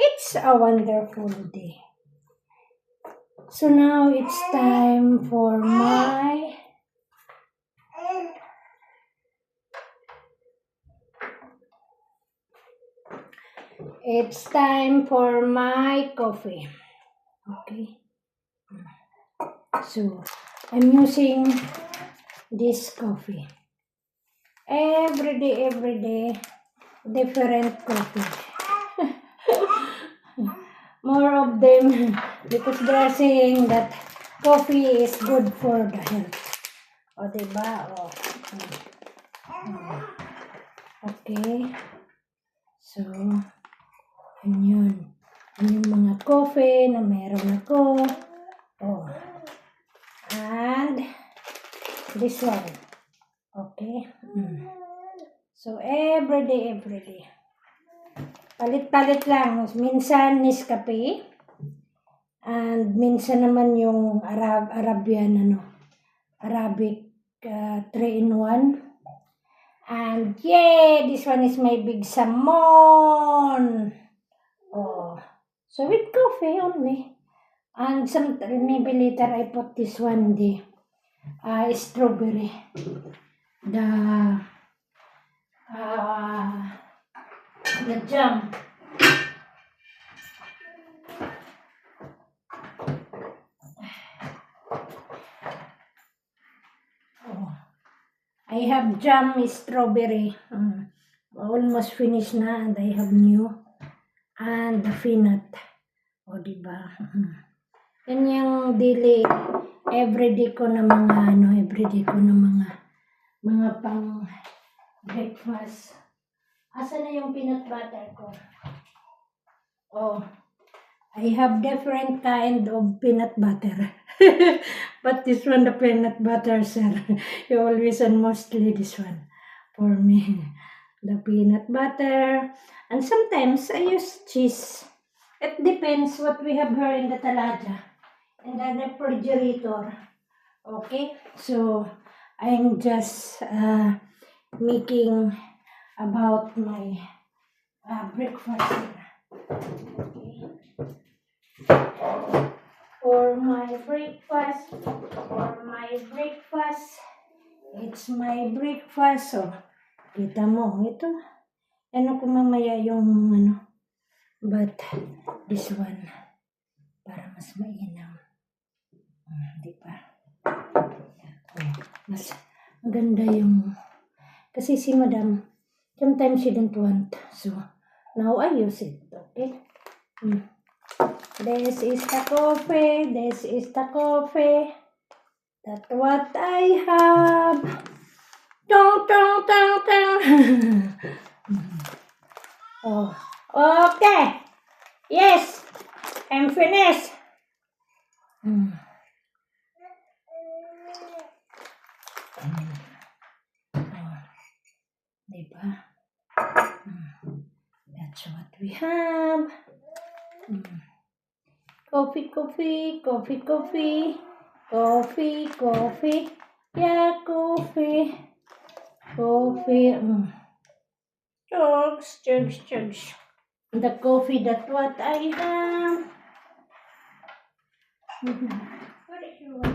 It's a wonderful day. So now it's time for my coffee. Okay. So I'm using this coffee. Every day, different coffee. More of them because they are saying that coffee is good for the health. O, diba? O. Okay. So, yun. Yun yung mga coffee na meron ako. Oh. And this one. Okay. So, every day. Palit-palit lang. Minsan Nescafe. And minsan naman yung Arabic 3-in-1. And yay! This one is my big salmon. Oh. So with coffee only. And maybe later I put this one, the strawberry. The jam. Oh. I have jam strawberry. Almost finished na and I have new. And the peanut. O, diba? Yan yung daily, everyday ko na mga, mga pang breakfast. Asa na yung peanut butter ko? Oh, I have different kind of peanut butter. But this one, the peanut butter, sir, you always and mostly this one for me. The peanut butter. And sometimes I use cheese. It depends what we have here in the talaga. In the refrigerator. Okay? So, I'm just making about my breakfast here. Okay. For my breakfast, it's my breakfast. So, kita mo, ito. Ano ko mamaya yung but this one, para mas mainam. Diba? Mas maganda yung, kasi si madam, sometimes she don't want. So, now I use it. Okay? This is the coffee. That's what I have. Tong. Oh, okay. Yes, I'm finished. Diba? That's what we have. Coffee. Yeah, coffee. Chugs. The coffee, that's what I have. What is your one?